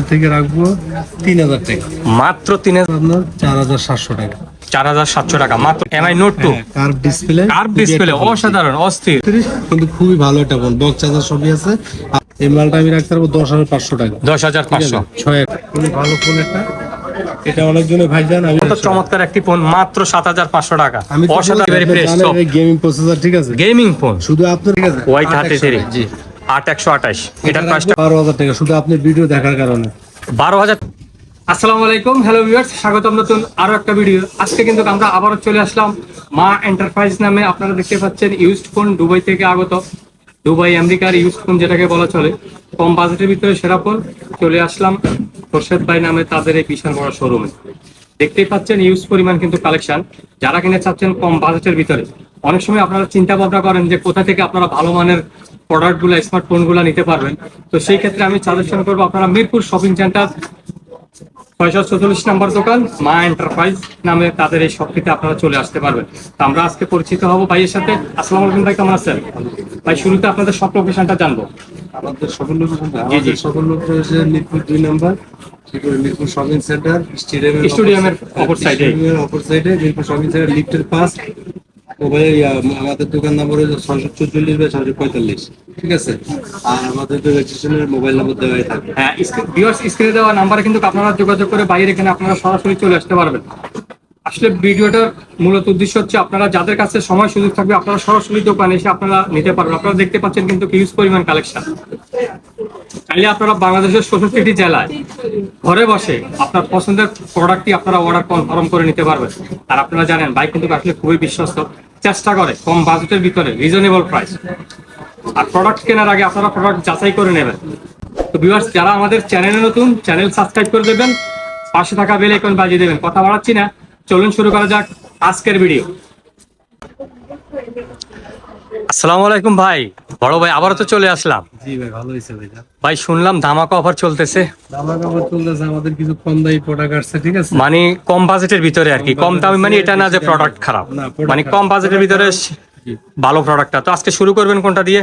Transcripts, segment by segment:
আপনাদের থেকে রাখবো 3000 টাকা, মাত্র 3000, আপনার 4700 টাকা। 4700 টাকা মাত্র। এমআই নোট 2 কার্ভ ডিসপ্লে, অসাধারণ, অস্থির, কিন্তু খুবই ভালো একটা ফোন, বক্স চার্জার সবই আছে। এই মালটা আমি রাখতে পারবো 10500 টাকা। 10500, 6 খুবই ভালো ফোন এটা। এটা অনেক জন্য ভাইজান, আমি কত চমৎকার একটি ফোন, মাত্র 7500 টাকা। আমি অসাধারণ ফ্রেশ গেমিং প্রসেসর, ঠিক আছে, গেমিং ফোন, শুধু আপনার, ঠিক আছে, ওয়াই 33 8128, এটার প্রাইসটা 12000 টাকা, শুধু আপনি ভিডিও দেখার কারণে। 12000। আসসালামু আলাইকুম, হ্যালো ভিউয়ার্স, স্বাগতম নতুন আরো একটা ভিডিও। আজকে কিন্তু আমরা আবারও চলে আসলাম মা এন্টারপ্রাইজ নামে। আপনারা দেখতে পাচ্ছেন ইউজড ফোন, দুবাই থেকে আগত, দুবাই আমেরিকার ইউজড ফোন যেটাকে বলা চলে, কম বাজেটের ভিতরে সেরা ফোন। চলে আসলাম খোরশেদ ভাই নামে তাদের এই বিশাল বড় শোরুমে। দেখতেই পাচ্ছেন ইউজ পরিমাণ কিন্তু কালেকশন। যারা কিনে চাচ্ছেন কম বাজেটের ভিতরে, অনেক সময় আপনারা চিন্তা ভাবনা করেন যে কোথা থেকে আপনারা ভালো মানের প্রোডাক্টগুলো, স্মার্টফোনগুলো নিতে পারবেন। তো সেই ক্ষেত্রে আমি সাজেশন করবো আপনারা মিরপুর শপিং সেন্টার 644 নম্বর দোকান মা এন্টারপ্রাইজ নামে তাদের এই শপটিতে আপনারা চলে আসতে পারবেন। তো আমরা আজকে পরিচিত হব ভাইয়ের সাথে। আসসালামু আলাইকুম ভাই, কেমন আছেন ভাই? শুরুতে আপনাদের সব লোকেশনটা জানবো। আমাদের সকল লোকেশন মিরপুর 2 নম্বর, মিরপুর শপিং সেন্টার, স্টেডিয়ামের অপর সাইডে, মিরপুর শপিং সেন্টার লিফটের পাশ। মোবাইল আমাদের দোকান নাম্বার হচ্ছে 644 বা 645, ঠিক আছে। আর আমাদের রেজিস্ট্রেশনের মোবাইল নাম্বার দেওয়াই থাকে। হ্যাঁ, স্ক্রিনে দেওয়া নাম্বারে কিন্তু আপনারা যোগাযোগ করে বাইরে এখানে আপনারা সরাসরি চলে আসতে পারবেন। আসলে ভিডিওটার মূলত উদ্দেশ্য হচ্ছে আপনারা যাদের কাছে সময় সুযোগ থাকবে আপনারা সরাসরি দোকানে এসে আপনারা নিতে পারবেন। আপনারা দেখতে পাচ্ছেন কিন্তু হিউজ পরিমাণ কালেকশন। চাইলে আপনারা বাংলাদেশের 64টি জেলায় ঘরে বসে আপনার পছন্দের প্রোডাক্টটি আপনারা অর্ডার কনফার্ম করে নিতে পারবেন। আর আপনারা জানেন বাইক কিন্তু আসলে খুবই বিশ্বস্ত, চেষ্টা করে কম বাজেটের ভিতরে রিজনেবল প্রাইস। আর প্রোডাক্ট কেনার আগে আপনারা প্রোডাক্ট যাচাই করে নেবেন। তো ভিউয়ার্স, যারা আমাদের চ্যানেলে নতুন, চ্যানেল সাবস্ক্রাইব করে দেবেন, পাশে থাকা বেল আইকন বাজিয়ে দেবেন। কথা বাড়াচ্ছি না, চলুন শুরু করা যাক আজকের ভিডিও। আসসালামু আলাইকুম ভাই, বড় ভাই, আবারও তো চলে আসলাম। জি ভাই, ভালো হয়েছে ভাইয়া। ভাই শুনলাম ধামাকা অফার চলতেছে। ধামাকা অফার চলতেছে, আমাদের কিছু কম দামি প্রোডাক্ট আসছে, ঠিক আছে, মানে কম বাজেটের ভিতরে আর কি। কম দামি মানে এটা না যে প্রোডাক্ট খারাপ, না, product মানে কম বাজেটের ভিতরে ভালো প্রোডাক্টটা। তো আজকে শুরু করবেন কোনটা দিয়ে?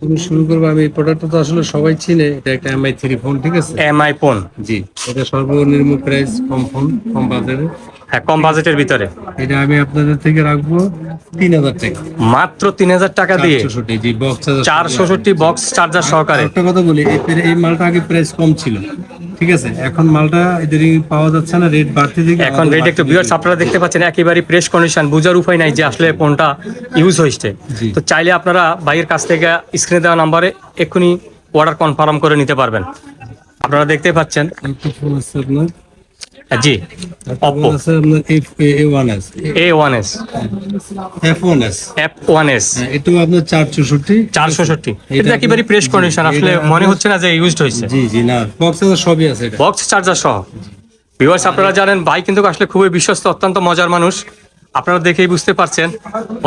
তুমি শুরু করবো। আমি এই প্রোডাক্টটা তো আসলে সবাই চিনে, এটা একটা MI 3 ফোন, ঠিক আছে। এমআই ফোন, জি, এটা সর্বনিম্ন প্রাইস, কম ফোন, কম বাজারে। হ্যাঁ, কম বাজেটের ভিতরে। এটা আমি আপনাদের থেকে রাখবো 3000 টাকা, মাত্র 3000 টাকা দিয়ে 464, জি, বক্স চার্জার 464 বক্স চার্জার সহকারে। একটা কথা বলি, এই মালটা আগে প্রাইস কম ছিল, ঠিক আছে। এখন মালটা ইদানিং পাওয়া যাচ্ছে না, রেট বাড়তে দিকে এখন রেট একটু ভিউয়ার্স আপনারা দেখতে পাচ্ছেন একেবারে প্রেস কন্ডিশন, বুঝার উপায় নাই যে আসলে ফোনটা ইউজ হয়েছে। জি। তো চাইলে আপনারা ভাইয়ের কাছ থেকে স্ক্রিনে দেওয়া নাম্বারে এক্ষুনি অর্ডার কনফার্ম করে নিতে পারবেন। আপনারা দেখতে পাচ্ছেন, একটা ফোন আছে আপনার, জি, Oppo Oppo আছে আপনার A1s, A1s, F1s, F1s, এটাও আপনার 464। 464। এটা একেবারে প্রেস কন্ডিশন, আসলে মনে হচ্ছে না যে ইউজড হয়েছে। জি জি, না, বক্স চার্জার সবই আছে এটা। বক্স চার্জার সহ। ভিউয়ার্স আপনারা জানেন ভাই কিন্তু আসলে খুবই বিশ্বস্ত, অত্যন্ত মজার মানুষ। আপনারা দেখেই বুঝতে পারছেন,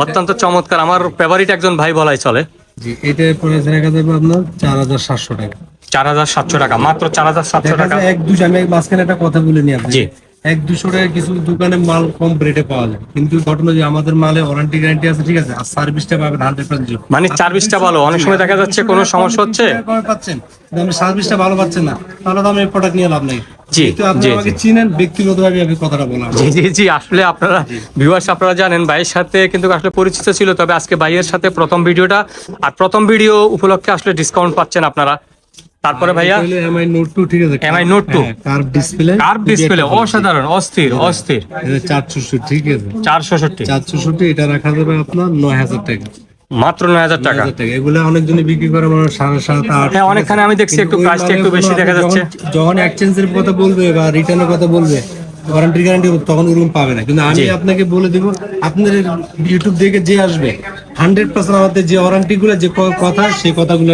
অত্যন্ত চমৎকার, আমার ফেভারিট একজন ভাই বলাই চলে। জি, এটার প্রাইস রাখা যাবে আপনার 4700 টাকা। 4700 টাকা, মাত্র 4700 টাকা। এক দুশো, আমি মাঝখানে একটা কথা বলে নি আপনি, জি। 1-200 টাকা কিছু দোকানে মাল কম রেটে পাওয়া যায়, কিন্তু ঘটনা যে আমাদের মালে ওয়ারেন্টি গ্যারান্টি আছে, ঠিক আছে, আর সার্ভিসটা পাবেন 100%। মানে সার্ভিসটা ভালো, অনেক সময় দেখা যাচ্ছে কোনো সমস্যা হচ্ছে, কমে পাচ্ছেন, আপনি সার্ভিসটা ভালো পাচ্ছেন না, তাহলে তো আমি প্রোডাক্ট নিয়ে লাভ নেই। জি, কিন্তু আপনি জি, আমাকে জি। চিনেন, ব্যক্তিগতভাবে আমি কথাটা বললাম। জি জি জি, আসলে আপনারা ভিউয়ার্স আপনারা জানেন ভাইয়ের সাথে কিন্তু আসলে পরিচিত ছিল, তবে আজকে ভাইয়ের সাথে প্রথম ভিডিওটা, আর প্রথম ভিডিও উপলক্ষে আসলে ডিসকাউন্ট পাচ্ছেন আপনারা। তারপরে ভাইয়া MI Note 2, ঠিক আছে, MI Note 2 কার্ভ ডিসপ্লে, অসাধারণ, অস্থির অস্থির। 464, ঠিক আছে, 464, এটা রাখা যাবে আপনার 9000 টাকা, মাত্র 9000 টাকা। 9000 টাকা। এগুলো অনেকজনই বিক্রি করে মানে 7.5, 8। হ্যাঁ, অনেকখানে আমি দেখছি একটু প্রাইসটা একটু বেশি দেখা যাচ্ছে। যখন এক্সচেঞ্জের কথা বলবে বা রিটার্নের কথা বলবে, ওয়ারেন্টি গ্যারান্টি, তখন ওরকম পাবে না। কিন্তু আমি আপনাকে বলে দিব, আপনার ইউটিউব দেখে যে আসবে 100% আমাদের যে ওয়ারেন্টি গুলো, যে কথা, সেই কথাগুলো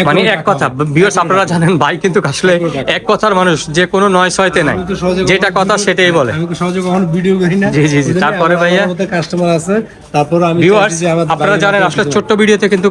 মানে এক কথা। ভিউয়ার্স আপনারা জানেন ভাই কিন্তু আসলে এক কথার মানুষ, যে কোনো নয় ছয়তে নাই, যেটা কথা সেটাই বলে। আমি তো সহজে কখনো ভিডিও করি না। জি জি জি। তারপরে ভাইয়া কাস্টমার আছে, তারপর আমি ভিউয়ার্স আপনারা জানেন আসলে ছোট্ট ভিডিওতে কিন্তু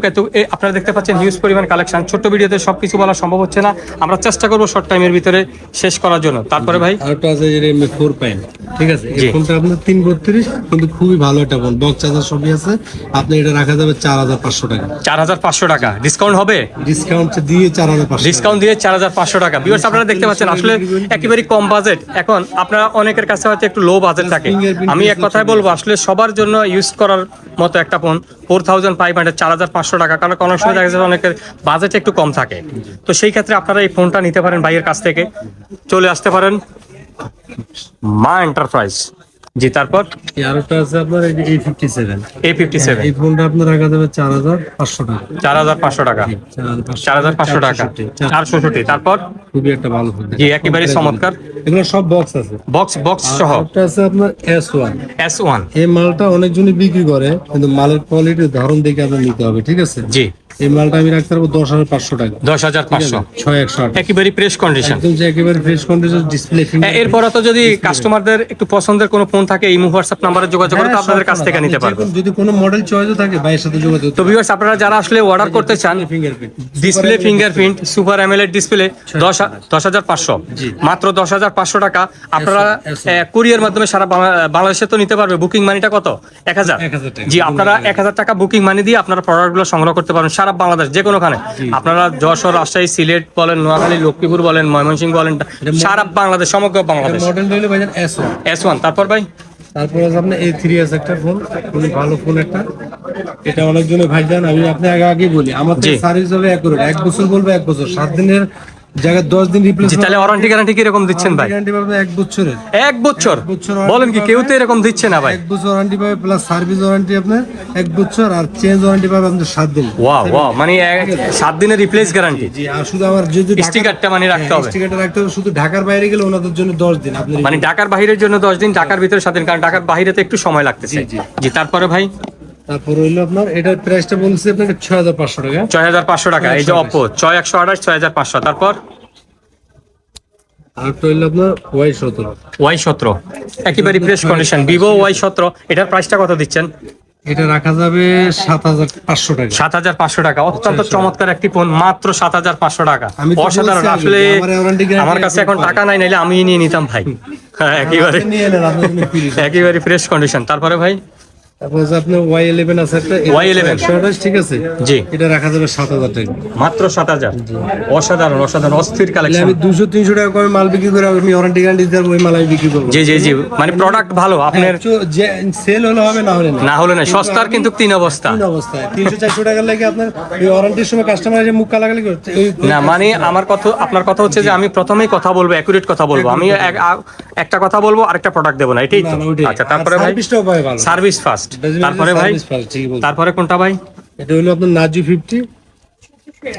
আপনারা দেখতে পাচ্ছেন হিউজ পরিমাণ কালেকশন। ছোট্ট ভিডিওতে সবকিছু বলা সম্ভব হচ্ছে না, আমরা চেষ্টা করব শর্ট টাইমের ভিতরে শেষ করার জন্য। তারপরে ভাই আরেকটা আছে MI 4 Prime, ঠিক আছে, এই ফোনটা আপনার 332, কিন্তু খুবই ভালো একটা ফোন, বক্স চার্জার সবই আছে। আপনি এটা রাখা যাবে 4,500 টাকা। 4,500 টাকা ডিসকাউন্ট হবে? ডিসকাউন্ট দিয়ে 4,500। ডিসকাউন্ট দিয়ে 4,500 টাকা। ভিউয়ার্স আপনারা দেখতে পাচ্ছেন আসলে একেবারে কম বাজেট। এখন আপনারা অনেকের কাছে হয়তো একটু লো বাজেট থাকে, আমি এক কথাই বলবো আসলে সবার জন্য ইউজ করার মতো একটা ফোন 4,500 4,500 টাকা। কারণ অনেক সময় দেখা যায় অনেকের বাজেট একটু কম থাকে, তো সেই ক্ষেত্রে আপনারা এই ফোনটা নিতে পারেন ভাইয়ের কাছ থেকে। চলে আসতে পারেন মা এন্টারপ্রাইজ। জি, তারপর এই আরেকটা আছে আপনার এই যে A57। A57 এই ফোনটা আপনার রাখা যাবে 4,500 টাকা। 4,500 টাকা। 4,500 টাকা 464। তারপর খুবই একটা ভালো ফোন। জি, একেবারে চমৎকার। এগুলো সব বক্স আছে, বক্স সহ। একটা আছে আপনার S1। S1 এই মালটা অনেকজনই বিক্রি করে, কিন্তু মালের কোয়ালিটির ধরন দেখে আপনার নিতে হবে, ঠিক আছে? জি, এই মালটা আমি রাখতে পারবো 10,500 টাকা। 10,500 6108 একেবারে প্রেস কন্ডিশন। একদম যে একেবারে ফ্রেশ কন্ডিশন ডিসপ্লে। এরপর তো যদি কাস্টমারদের একটু পছন্দের কোনো ফোন থাকে এই হোয়াটসঅ্যাপ নাম্বারে যোগাযোগ করে তো আপনাদের কাছ থেকে নিতে পারবেন। যদি কোনো মডেল চয়েসও থাকে ভাইয়ের সাথে যোগাযোগ। তো ভিউয়ার্স আপনারা যারা আসলে অর্ডার করতে চান, fingerprint display fingerprint super AMOLED display 10,500 মাত্র 10,500 টাকা। আপনারা কুরিয়ার মাধ্যমে সারা বাংলাদেশে তো নিতে পারবে। বুকিং মানিটা কত? 1,000। 1,000 টাকা। জি, আপনারা 1,000 টাকা বুকিং মানি দিয়ে আপনারা প্রোডাক্টগুলো সংগ্রহ করতে পারেন সারা বাংলাদেশ যে কোনোখানে। আপনারা যশোর, রাজশাহী, সিলেট বলেন, নোয়াখালী, লক্ষ্মীপুর বলেন, ময়মনসিংহ বলেন, সারা বাংলাদেশ, সমগ্র বাংলাদেশ। মডেল রইলে ভাইজান S1। S1 তারপর ভাই তারপর আছে আপনার A3 আছে একটা ফোন, খুবই ভালো ফোন একটা। এটা অনেকজনে ভাইজান আমি আপনি আগে বলি, আমার জি। সার্ভিস হবে 1 বছর বলবো 1 বছর, 7 দিনের জায়গায় 10 দিন জি, রিপ্লেস। তাহলে ওয়ারেন্টি গ্যারান্টি কিরকম দিচ্ছেন ভাই? গ্যারান্টি পাবে 1 বছরের। 1 বছর? বছর বলেন কি, কেউ তো এরকম দিচ্ছে না ভাই। 1 বছর ওয়ারেন্টি পাবে, প্লাস সার্ভিস ওয়ারেন্টি আপনার 1 বছর, আর চেঞ্জ ওয়ারেন্টি পাবে আপনার 7 দিন। ওয়াও মানে 7 দিনের রিপ্লেস গ্যারান্টি। জি, আর শুধু আমার যদি স্টিকারটা মানে রাখতে হবে। স্টিকারটা রাখতে হবে, শুধু ঢাকার বাইরে গেলে ওনাদের জন্য 10 দিন আপনি। মানে ঢাকার বাইরের জন্য 10 দিন, ঢাকার ভিতরে 7 দিন, কারণ ঢাকার বাইরে তো একটু সময় লাগতেছে। জি, তারপরে ভাই তারপর হইলো আপনার এটার প্রাইসটা বলছি আপনাকে 6,500 টাকা। 6,500 টাকা। এই যে Oppo 6128 6,500। তারপর আরেকটা হইলো আপনার Y17। Y17 একেবারে ফ্রেশ কন্ডিশন Vivo Y17। এটার প্রাইসটা কত দিচ্ছেন? এটা রাখা যাবে 7,500 টাকা। 7,500 টাকা। অত্যন্ত চমৎকার একটি ফোন, মাত্র 7,500 টাকা। আমি তো অসাধারণ। বলছি আসলে আমার warranty guarantee আমার কাছে এখন টাকা নাই, নাইলে আমি নিয়ে নিতাম ভাই। হ্যাঁ, একেবারে আপনি নিয়ে নেন, আপনার জন্য free। একেবারে ফ্রেশ কন্ডিশন। তারপরে ভাই তারপর হচ্ছে আপনার Y11 আছে একটা, Y11 128, ঠিক আছে? জি, এটা রাখা যাবে 7,000 টাকা। মাত্র 7,000। অসাধারণ অস্থির কালেকশন। আমি 200-300 টাকা করে মাল বিক্রি করে আমি ওয়ারেন্টি গ্যারান্টি দিয়ে ওই মাল আমি বিক্রি করবো। জি জি জি, মানে প্রোডাক্ট ভালো আপনার, যে সেল হলে হবে, না হলে না হলে না। সস্তার কিন্তু তিন অবস্থা। তিন অবস্থায় 300-400 টাকার লাগে আপনার এই ওয়ারেন্টির সময় কাস্টমার যে মুখ কালাকালি করছে না, মানে আপনার কথা হচ্ছে যে আমি প্রথমেই কথা বলবো, অ্যাকুরেট কথা বলবো। আমি একটা কথা বলবো, আরেকটা প্রোডাক্ট দেবো না, এটাই তো। আচ্ছা, তারপরে ভাই সার্ভিসটাও পাবে ভালো। Service first. তারপরে ভাই তারপরে কোনটা ভাই? এটা হলো আপনার Nazu 50,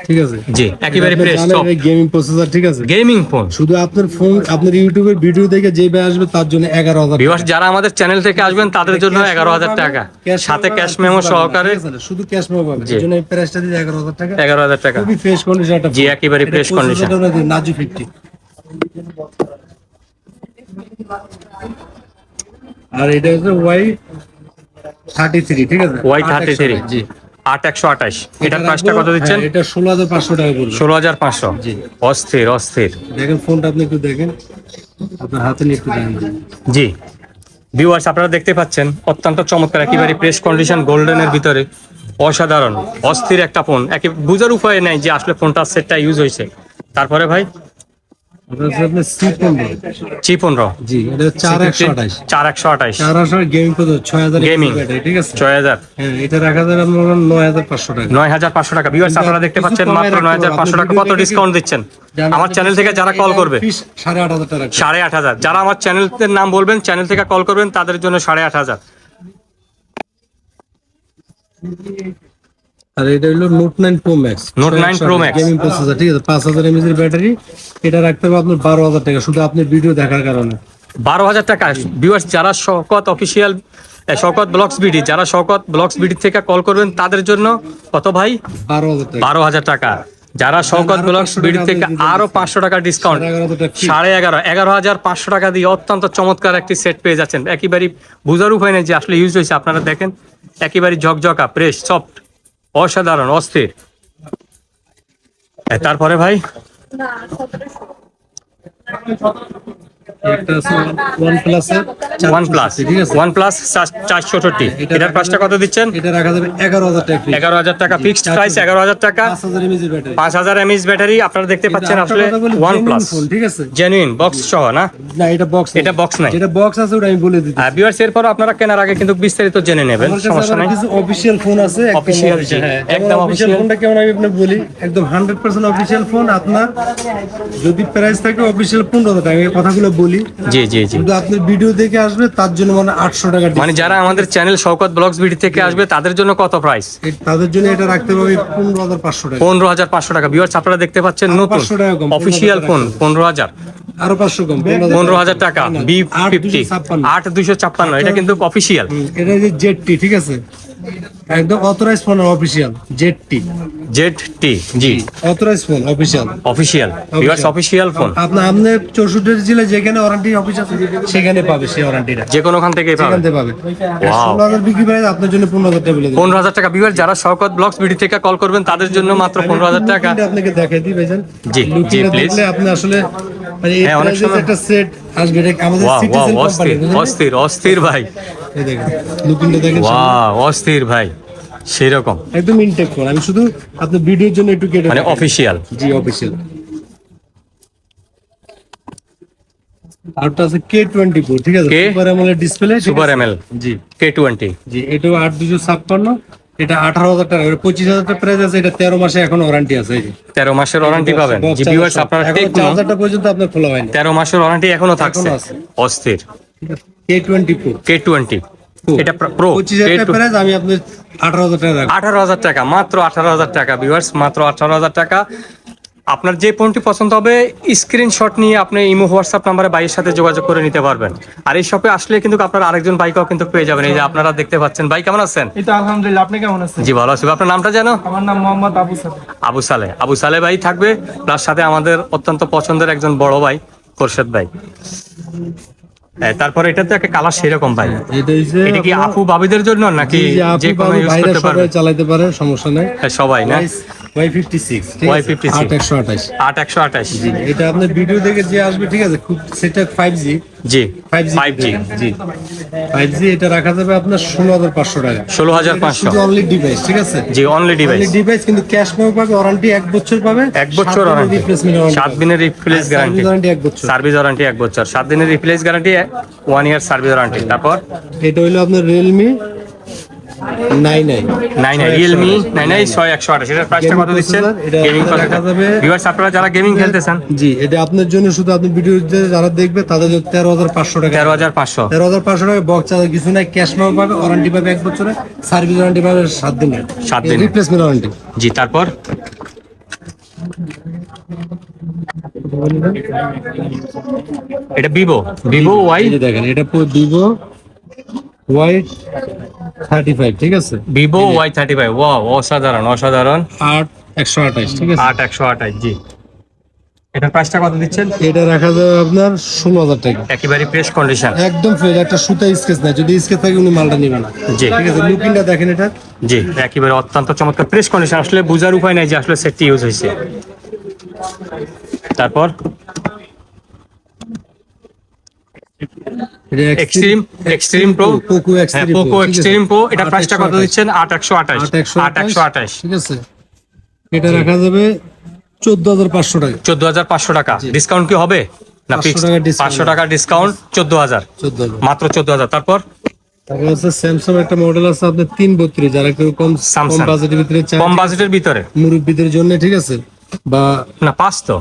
ঠিক আছে? জি, একেবারে ফ্রেশ টপ গেমিং প্রসেসর, ঠিক আছে? Gaming phone. শুধু আপনার ফোন, আপনার ইউটিউবের ভিডিও দেখে যে ভাই আসবে তার জন্য 11,000 ভিউয়ার্স যারা আমাদের চ্যানেল থেকে আসবেন তাদের জন্য 11,000 টাকা, সাথে ক্যাশ মেমো সহকারে। শুধু ক্যাশ মেমো পাবে, জি। এই জন্য এই প্রাইসটা দিয়ে 11,000 টাকা। 11,000 টাকা। খুবই ফ্রেশ কন্ডিশন একটা জি, একেবারে ফ্রেশ কন্ডিশন। Nazu 50। আর এটা হচ্ছে Y33, ঠিক আছে? Y33 জি। 8128। এটার প্রাইসটা কত দিচ্ছেন? হ্যাঁ, এটা 16,500 টাকা পড়বে। 16,500। জি। অস্থির। দেখেন ফোনটা আপনি একটু দেখেন, আপনার হাতে নিয়ে একটু দেখেন। জি, ভিউয়ার্স আপনারা দেখতে পাচ্ছেন অত্যন্ত চমৎকার, একেবারে প্রেস কন্ডিশন, গোল্ডেনের ভিতরে অসাধারণ অস্থির একটা ফোন। বুঝার উপায় নাই যে আসলে ফোনটার সেটটা ইউজ হয়েছে। তারপরে ভাই এটা হচ্ছে আপনার C15। C15। জি, এটা 4128। 4128 4,800 গেমিং কত? 6,000 গেমিং ব্যাটারি, ঠিক আছে? 6,000। হ্যাঁ, এটা রাখা যাবে আপনার 9,500 টাকা। 9,500 টাকা। ভিউয়ার্স আপনারা দেখতে পাচ্ছেন মাত্র 9,500 টাকা। কত ডিসকাউন্ট দিচ্ছেন আমার চ্যানেল থেকে যারা কল করবে? 8,500 টাকা। 8,500। যারা আমার চ্যানেলের নাম বলবেন, চ্যানেল থেকে কল করবেন, তাদের জন্য 8,500। আর এটা হলো Note 9 Pro Max। Note 9 Pro Max gaming processor, ঠিক আছে? 5,000 mAh এর ব্যাটারি। এটা রাখতে হবে আপনার 12,000 টাকা, শুধু আপনি ভিডিও দেখার কারণে। 12,000 টাকা। ভিউয়ার্স যারা Shawkat official, Shawkat blogs BD, যারা শওকত ব্লগস বিডি থেকে কল করবেন তাদের জন্য কত ভাই? 12,000 টাকা। 12,000 টাকা। যারা শওকত ব্লগস বিডি থেকে আরো 500 টাকা ডিসকাউন্ট, 11,500 টাকা দিয়ে অত্যন্ত চমৎকার একটি সেট পেয়ে যাচ্ছেন। একেবারে বুঝার উপায় নেই যে আসলে ইউজ হয়েছে। আপনারা দেখেন একেবারে ঝকঝকা, ফ্রেশ, সফট, অসাধারণ, অস্থির। তারপরে ভাই একটা আছে OnePlus এর OnePlus, 464, ঠিক আছে? OnePlus 464, এটার প্রাইসটা কত দিচ্ছেন? এটা রাখা যাবে 11,000 টাকা free। 11,000 টাকা ফিক্সড প্রাইস, 11,000 টাকা, 5,000 mAh এর ব্যাটারি। 5000 mAh battery. আপনারা দেখতে পাচ্ছেন কিন্তু আসলে আরেকটা কথা বলি, OnePlus genuine phone, ঠিক আছে? জেনুইন বক্স সহ না? না, এটা বক্স, এটা box নাই। যেটা বক্স আছে ওটা আমি বলে দিচ্ছি। ভিউয়ার্স, এরপর আপনারা কেনার আগে কিন্তু বিস্তারিত জেনে নেবেন, আমার কাছে সমস্যা আবার নাই। কিছু অফিশিয়াল ফোন আছে, একদম Official, জি, official, হ্যাঁ। একদম যেমন অফিশিয়াল official। ফোনটা কেমন আমি আপনাকে বলি, একদম 100% অফিশিয়াল ফোন। আপনার যদি প্রাইস থাকে অফিশিয়াল 15,000 টাকা, এই কথাগুলো বলি, জি জি জি। কিন্তু আপনি ভিডিও দেখে আসবে তার জন্য মানে 800 টাকা মানে যারা আমাদের চ্যানেল শওকত ব্লগস ভিডি থেকে আসবে তাদের জন্য কত প্রাইস? তাদের জন্য এটা রাখতে হবে 15,500 টাকা। 15,500 টাকা। ভিউয়ার্স, আপনারা দেখতে পাচ্ছেন আরো নতুন 500 টাকা কম, অফিসিয়াল ফোন 15,000, আরো 500 কম, 15,000 টাকা। B50 8,256। 8,256, এটা কিন্তু অফিসিয়াল। এটা যে জেডটি, ঠিক আছে? একদম authorize phone, official ZT, ZT, জি, authorize phone, official. Official. Viewers, official phone আপনি 64 জেলায় যেখানে ওয়ারেন্টি অফিস আছে সেখানে পাবে, সেই ওয়ারেন্টিটা যে কোনোখান থেকেই পাবেন। সেখান থেকে পাবে। Wow। 16,000 বিক্রি প্রাইস আপনার জন্য 15,000 টাকা বলে দিই। 15,000 টাকা। ভিউয়ার্স, যারা শওকত ব্লগস ভিডি থেকে কল করবেন তাদের জন্য মাত্র 15,000 টাকা। লুকিংটা আপনাকে দেখাই দিই ভাইজান। জি, লুকিংটা জি, please। দেখলে আপনি আসলে মানে এই হ্যাঁ, অনেক প্রাইসে সময়- একটা সেট আসবে, এটা আমাদের ওয়াও, সিটিজেন ওয়াও, কোম্পানি। অস্থির অস্থির অস্থির ভাই। এই দেখেন লুকিংটা দেখেন, ওয়াও, অস্থির ভাই, সেই রকম, একদম ইনটেক ফোন। আমি শুধু আপনার ভিডিওর জন্য একটু কেটে মানে রাখি। অফিসিয়াল। জি, অফিসিয়াল। আরটা আছে K24, ঠিক আছে? K? Super AMOLED display, super ML জি K20। জি। এটাও 8,256, এটা 18,000 টাকা, 25,000 টাকা প্রাইস আছে। এটা 13 মাসে এখন ওয়ারেন্টি আছে। এই যে 13 মাসের ওয়ারেন্টি পাবেন। জি ভিউয়ার্স, আপনারা এখন টেকনো চার্জারটা পর্যন্ত আপনার খোলা হয়নি। 13 মাসের ওয়ারেন্টি এখনো থাকছে। এখনো আছে। অস্থির। K24 K20, এটা প্রো। 25,000 টাকা প্রাইস, আমি আপনার 18,000 টাকা রাখবো। 18,000 টাকা, মাত্র 18,000 টাকা। ভিউয়ার্স, মাত্র 18,000 টাকা। আপনার যে ফোনটি পছন্দ হবে স্ক্রিনশট নিয়ে আপনি ইমো হোয়াটসঅ্যাপ নাম্বারে ভাইয়ের সাথে যোগাযোগ করে নিতে পারবেন। আর এই শপে আসলে কিন্তু আপনার আরেকজন বাইকও কিন্তু পেয়ে যাবেন। এই যে আপনারা দেখতে পাচ্ছেন। ভাই, কেমন আছেন? এই তো আলহামদুলিল্লাহ, আপনি কেমন আছেন? জি, ভালো আছি। আপনার নামটা জানো? আমার নাম মোহাম্মদ আবু সালেহ। আবু সালে। আবু সালে ভাই থাকবে, প্লাস সাথে আমাদের অত্যন্ত পছন্দের একজন বড় ভাই খোরশেদ ভাই। তারপরে এটাতে একটা কালার সেরকম ভাই। এটা হইছে এটা কি আপনার- আপু ভাবিদের জন্য নাকি জি, আপু, যে কোনো বাবু, ইউজ ভাইরা করতে পারবে? সবাই চালাতে পারে, সমস্যা নাই। হ্যাঁ, সবাই না? Y56, ঠিক আছে? Y56 8,128। 8,128। এটা আপনার ভিডিও দেখে যে আসবে, ঠিক আছে? খুব সেটা 5G, জি, 5G 5G। জি 5G। এটা রাখা যাবে আপনার 16,500 টাকা। 16,500। অনলি ডিভাইস, ঠিক আছে? জি, অনলি ডিভাইস। অনলি ডিভাইস, কিন্তু ক্যাশ মেমো পাবে, ওয়ারেন্টি 1 বছর পাবে, 1 বছর ওয়ারেন্টি, রিপ্লেসমেন্ট 7 দিনের রিপ্লেস গ্যারান্টি, ওয়ারেন্টি 1 বছর। সার্ভিস ওয়ারেন্টি 1 বছর, 7 দিনের replace guarantee, 1 year service warranty. তারপর এটা হইলো আপনার Realme 99, 99, রিয়েলমি 99 6128। এটার প্রাইসটা কত দিচ্ছেন? এটা গেমিং আপনার রাখা যাবে। ভিউয়ার্স, আপনারা যারা গেমিং খেলতেছেন, জি, এটা আপনার জন্য শুধু আপনি ভিডিও যারা দেখবে তাদের জন্য 13,500 টাকা। 13,500। 13,500 টাকা বক্স চার্জার কিছু নাই, ক্যাশ মেমো পাবে, ওয়ারেন্টি পাবে 1 বছরে, সার্ভিস ওয়ারেন্টি পাবে 7 দিনের, 7 দিনের। Replacement warranty. জি, তারপর এটা ভিভো ওয়াই, এই যে দেখেন, এটা Vivo Y35, ঠিক আছে? Vivo Y35। ওয়াও, অসাধারণ অসাধারণ। 8,128, ঠিক আছে? 8,128। জি, এটার প্রাইসটা কত দিচ্ছেন? এটা রাখা যাবে আপনার 16,000 টাকা। একেবারে ফ্রেশ কন্ডিশন। একদম ফ্রেশ, একটা সুতা স্কেচ নাই, যদি স্কেচ থাকে উনি মালটা নেবেন না, জি, ঠিক আছে? লুকিংটা দেখেন এটা, জি, একেবারে অত্যন্ত চমৎকার ফ্রেশ কন্ডিশন। আসলে বোঝার উপায় নাই যে আসলে সেটটি ইউজ হয়েছে। তারপর এটা এক্সট্রিম প্রো, পোকো হ্যাঁ, এক্সট্রিম পোকো এক্সট্রিম প্রো। এটার প্রাইসটা কত দিচ্ছেন? 8,128। 8,128। ঠিক আছে? এটা রাখা যাবে 14,500 টাকা। 14,500 টাকা। ডিসকাউন্ট কি হবে না 500 ফিক্সড? টাকা discount। 500 টাকা ডিসকাউন্ট, 14,000, 14,000। মাত্র 14,000। তারপর তারপর আছে স্যামসাং একটা মডেল আছে আপনার 332, যারা কেউ কম Samsung। বাজেটের ভিতরে চায়, কম বাজেটের ভিতরে মুরব্বীদের জন্য, ঠিক আছে? বা না, 5 তো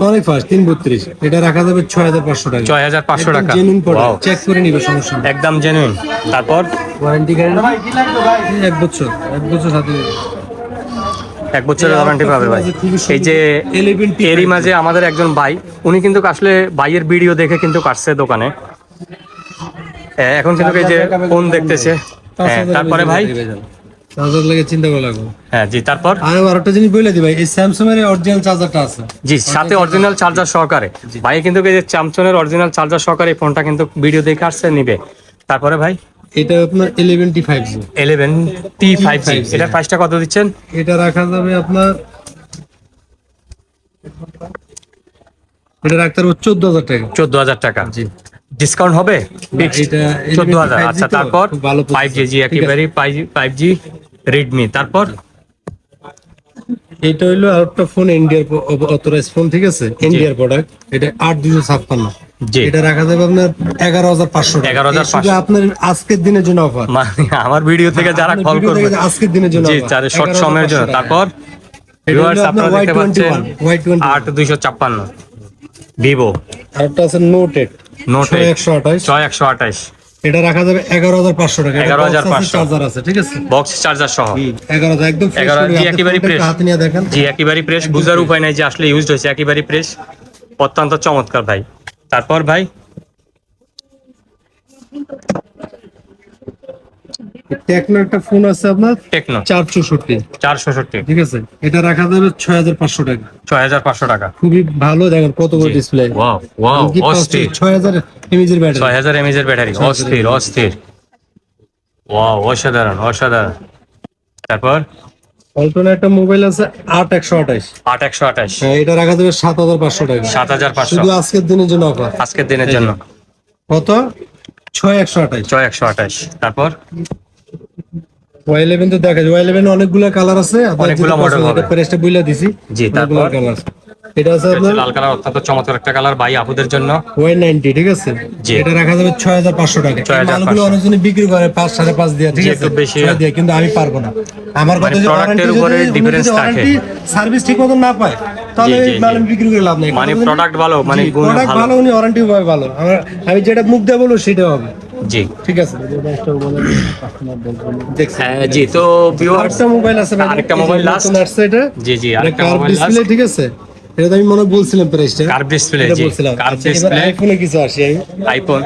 অনেক ফাস্ট 332, এটা রাখা যাবে 6,500 টাকা। 6,500 টাকা। Genuine Wow। প্রোডাক্ট, চেক করে নিবে, সমস্যা নেই। একদম জেনুইন। তারপর ওয়ারেন্টি গ্যারান্টি 1 বছর, 1 বছর সাথে। 1 বছরের ওয়ারেন্টি পাবে ভাই। এই যে 11T এরই মাঝে আমাদের একজন ভাই, উনি কিন্তু আসলে ভাইয়ের ভিডিও দেখে কিন্তু কাটছে দোকানে। এখন কিন্তু এই যে ফোন দেখতেছে। তারপরে ভাই, চার্জার লাগে চিন্তা করা লাগবে। হ্যাঁ জি, তারপর আর আরেকটা জিনিস বলে দিই ভাই, এই স্যামসাং এর অরিজিনাল চার্জারটা আছে, জি, সাথে অরিজিনাল চার্জার সহকারে। ভাই কিন্তু এই যে স্যামসাংয়ের অরিজিনাল চার্জার সহকারে এই ফোনটা কিন্তু ভিডিও দেখে আসছে নিবে। তারপরে ভাই, এটা আপনার 11T 5G। 11T 5G, এটার প্রাইসটা কত দিচ্ছেন? এটা রাখা যাবে আপনার, এটা রাখতে পারবো 14,000 টাকা। 14,000 টাকা। জি। ডিসকাউন্ট হবে? এটা 14,000। 5G আচ্ছা, তো, তারপর খুব ভালো 5G, processor, ঠিক আছে? একেবারে 5G রেডমি। তারপর এটা হইলো আরেকটা ফোন, ইন্ডিয়ার অথরাইজ ফোন, ঠিক আছে, ইন্ডিয়ার প্রোডাক্ট। এটা 8,256। জি। এটা রাখা যাবে আপনার 11,500 টাকা। 11,500 এই শুধু আপনার আজকের দিনের জন্য অফার। মানে আমার ভিডিও থেকে যারা আপনার কল ভিডিও করবে, থেকে আজকের দিনের জন্য জি, offer, যারা শর্ট সময়ের জন্য। 11,500 টাকা। তারপর এটা ভিউয়ার্স, হলো আপনার আপনারা দেখতে পাচ্ছেন Y21 8,256 ভিভো আরেকটা আছে নোট 8 নোট 128। 128। এটা রাখা যাবে 11,500 টাকা। 11,500 চার্জার আছে, ঠিক আছে। বক্স চার্জার সহ 11,000 একদম ফ্রেশ। 11 জি, একেবারে ফ্রেশ। হাতে নিয়ে দেখেন। জি, একেবারে ফ্রেশ, বুঝার উপায় নাই যে আসলে ইউজড হয়েছে। একেবারে ফ্রেশ, অত্যন্ত চমৎকার ভাই। তারপর ভাই টেকনো একটা ফোন আছে আপনার টেকনো 464, 466, ঠিক আছে। এটা রাখা যাবে 6,500 টাকা। 6,500 টাকা। খুবই ভালো, দেখেন কত বড় ডিসপ্লে। ওয়াও ওয়াও, অস্থির। 6,000 mAh এর ব্যাটারি। 6,000 mAh এর ব্যাটারি, অস্থির অস্থির। ওয়াও, অসাধারণ অসাধারণ। তারপর অল্টনা একটা মোবাইল আছে 8128। 8,128, হ্যাঁ, এটা রাখা যাবে 7,500 টাকা। 7,500 শুধু আজকের দিনের জন্য অফার। আজকের দিনের জন্য। কত? 6,128। 6,128। তারপর Y11 তো দেখা যায়, Y11 অনেকগুলো কালার আছে, আপনার অনেকগুলো যেটা model পছন্দ, হবে। এটা প্রাইসটা বইলা দিছি। জি, অনেকগুলো তারপর? কালার আছে। এটা আছে এটা হচ্ছে আপনার লাল কালার, অত্যন্ত চমৎকার একটা কালার ভাই, আপুদের জন্য। Y90, ঠিক আছে। জি। এটা রাখা যাবে 6,500 টাকা। এই 6,500 মালগুলো অনেকজনে বিক্রি করে 5, 5.5 দিয়ে, ঠিক জি, আছে, একটু বেশি। 6 দিয়ে, কিন্তু আমি পারবো না। আমার মানে কথা যে product এর উপরে difference থাকে। সার্ভিস ঠিক মতো না পায়, তাহলে জি, জি, এই মাল জি। আমি বিক্রি করে লাভ নেই। মানে কথা বলছি? product ভালো, মানে জি, গুণে product ভালো। ভালো, উনি ওয়ারেন্টি ভালো। আমি যেটা মুখ দিয়ে বলবো সেটা হবে, জি ঠিক আছে। দেখছেন? জি। তো ভিউয়ার্স, আরেকটা মোবাইল আছে ভাই, আরেকটা এই যে মোবাইল নতুন লাস্ট। আসছে এটা। জি, জি, এটা আরেকটা কার্ভ মোবাইল ডিসপ্লে, লাস্ট। ঠিক আছে। এটা তো আমি মনে হয় বলছিলাম প্রাইসটা। কার্ভ ডিসপ্লে, এটা জি, বলছিলাম। কার্ভ আচ্ছা, এবার ডিসপ্লে। আইফোনে কিছু আসি আমি। আইফোন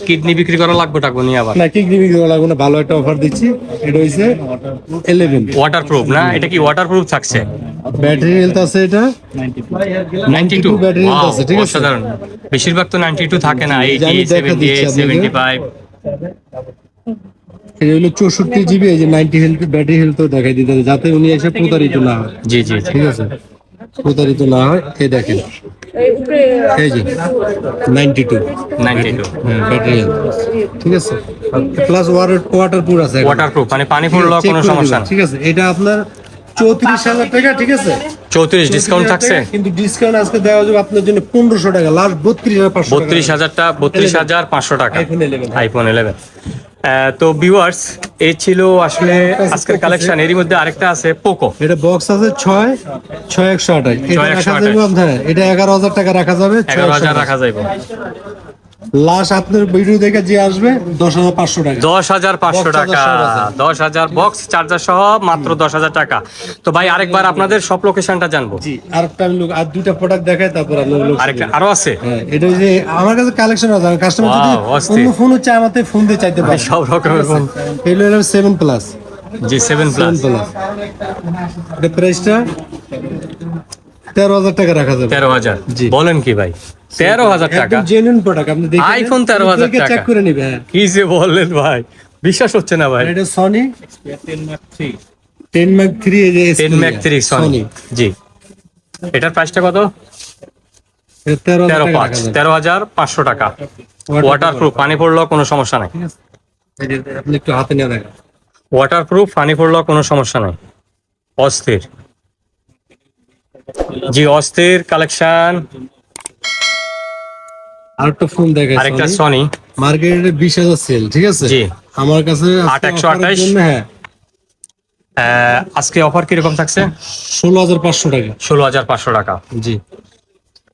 কিডনি বিক্রি করা লাগবে টাকবো নিয়ে আবার। না, কি দিবি লাগবে না, ভালো একটা অফার দিচ্ছি। এটা হইছে 11। ওয়াটারপ্রুফ না? এটা কি ওয়াটারপ্রুফ থাকছে? ব্যাটারি হেলথ আছে এটা 92, ব্যাটারি হেলথ আছে, ঠিক আছে। অসাধারণ। বেশিরভাগ তো 92 থাকে না, জি, 80, আমি দেখা 78, দিচ্ছি আপনাকে। 75। এটা হলো 64 GB, এই যে 90 হেলথ ব্যাটারি হেলথ দেখাই দিতে হবে, যাতে উনি এসে প্রতারিত না হয়, জি জি জি। ঠিক আছে। প্রতারিত না হয়, এই দেখেন, এই যে 92, 92 হ্যাঁ, ব্যাটারি হেলথ, ঠিক আছে। প্লাস ওয়াটারপ্রুফ আছে এখন। ওয়াটারপ্রুফ, মানে পানি পড়লেও Check কোনো করে সমস্যা দিবেন, না। ঠিক আছে। এটা আপনার 34,000 টাকা, ঠিক আছে। 34 ডিসকাউন্ট 34,000 থাকছে। টাকা, কিন্তু ডিসকাউন্ট আজকে দেওয়া যাবে আপনার জন্য 1,500 টাকা, লাস্ট 32,500 টাকা। 32,500 টাকা iPhone 11, আইফোন 11। তো ভিউয়ার্স, এই ছিল আসলে আজকের কালেকশন। এরই মধ্যে আরেকটা আছে পোকো। এটা বক্স আছে 6,128। এটা রাখা 6,128 যাবে আপনার, এটা 11,000 টাকা রাখা যাবে। 11,000 রাখা যাইব। লাস্ট আপনার ভিডিও দেখে যে আসবে 10,500 টাকা। 10,500 Box টাকা, চার্জার সহ আছে। 10,000 বক্স চার্জার সহ মাত্র 10,000 টাকা। তো ভাই আরেকবার আপনাদের সব লোকেশনটা জানবো। জি, আরেকটা আমি আর দুইটা প্রোডাক্ট দেখাই, তারপর আপনার লোক আরেকটা আরো আছে? হ্যাঁ, এটা ওই যে আমার কাছে কালেকশন আছে, কাস্টমার যদি Wow, অস্থির। অন্য ফোন চায় আমাকে ফোন দিয়ে চাইতে পারে। সব রকমের ফোন। এগুলো হলো 7 প্লাস। জি, 7 প্লাস। এটা প্রাইসটা 13,000 টাকা রাখা যাবে। 13,000? জি। বলেন কি ভাই, 13,000 টাকা? একদম জেনুইন প্রোডাক্ট, আপনি দেখে iPhone 13,000 টাকা? চেক করে নেবেন। হ্যাঁ, কি যে বললেন ভাই, বিশ্বাস হচ্ছে না ভাই। আর এটা সনি 10 Mark 3, এই যে 10 Mark 3 সনি। জি, এটার প্রাইসটা কত? 13,500 টাকা। ওয়াটারপ্রুফ, পানি পড়লেও কোনো সমস্যা নাই। আপনি একটু হাতে নিয়ে দেখেন। ওয়াটারপ্রুফ, পানি পড়লেও কোনো সমস্যা নাই। অস্থির। জি, অস্থির কালেকশন। আরেকটা ফোন দেখাই, আরেকটা সনি। মার্কেটে 20,000 সেল, ঠিক আছে। জি। আমার কাছে আজকে 8,128 offer এর জন্য, হ্যাঁ, আজকে অফার কিরকম থাকছে? 16,500 টাকা। 16,500 টাকা। জি,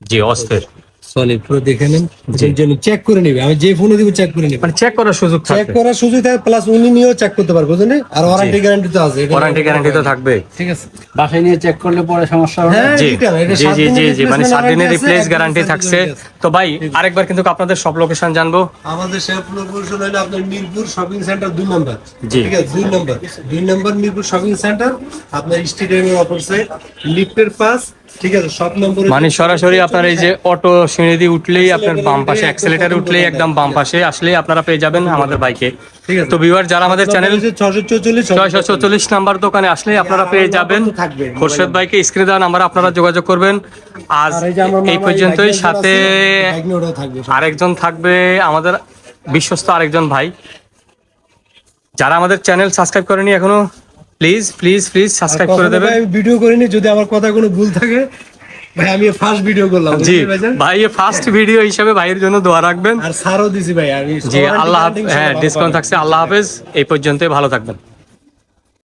জি, অস্থির। সনি পুরো দেখে নেন, জি। এর জন্য চেক করে নিবে। আমি যে ফোনে দিব চেক করে নিবে, মানে চেক করার সুযোগ চেক থাকবে। করার সুযোগ থাকে, প্লাস উনি নিয়েও চেক করতে পারবে, বুঝলেন। আর ওয়ারেন্টি গ্যারান্টি তো আছে, এটা ওয়ারেন্টি গ্যারান্টি তো থাকবে। ঠিক আছে। বাসায় নিয়ে চেক করলে পরে সমস্যা হবে। হ্যাঁ, জি ঠিক আছে, এটা জি 7 জি দিনের জি জি, মানে 7 দিনের replacement রিপ্লেস আছে, গ্যারান্টি একদম থাকছে। guarantee আছে। তো ভাই আরেকবার কিন্তু আপনাদের সব লোকেশন জানবো। আমাদের শেরপুর লোকেশন হলো আপনার মিরপুর শপিং সেন্টার 2 নম্বর। জি। ঠিক আছে, 2 নম্বর মিরপুর শপিং সেন্টার, আপনার স্টেডিয়ামের অপর সাইড, লিফটের পাস ঠিক আছে, সব নম্বরে মানে সরাসরি আপনার এই যে অটো সিঁড়ি দিয়ে উঠলেই আপনার বাম পাশে অ্যাক্সেলেটার উঠলেই একদম বাম পাশে আসলেই আপনারা পেয়ে যাবেন আমাদের বাইকে। ঠিক আছে। তো ভিউয়ার যারা আমাদের চ্যানেল 644 644 নাম্বার দোকানে আসলে আপনারা পেয়ে যাবেন থাকবে। খোরশেদ ভাইকে। স্ক্রিনে দেওয়া নাম্বারে আপনারা যোগাযোগ করবেন। আজ আর এই যে আমার এই মামা পর্যন্তই, বাইক সাথে নিয়ে ওটাও থাকবে। আরেকজন থাকবে আমাদের বিশ্বস্ত আরেকজন ভাই। যারা আমাদের চ্যানেল সাবস্ক্রাইব করেনি এখনো, প্লিজ প্লিজ প্লিজ সাবস্ক্রাইব করে কখনো দেবেন। ভাই আমি ভিডিও করিনি, যদি আমার কথা কোনো ভুল থাকে ভাই, আমি ফার্স্ট ভিডিও করলাম। জি বুঝতে পেরেছেন? ভাই, ফার্স্ট ভিডিও হিসেবে ভাইয়ের জন্য দোয়া রাখবেন। আর ছাড়ও দিছি ভাই আমি। জি আল্লাহ হাফেজ। হ্যাঁ, ডিসকাউন্ট থাকছে। আল্লাহ হাফেজ। এই পর্যন্তই, ভালো থাকবেন।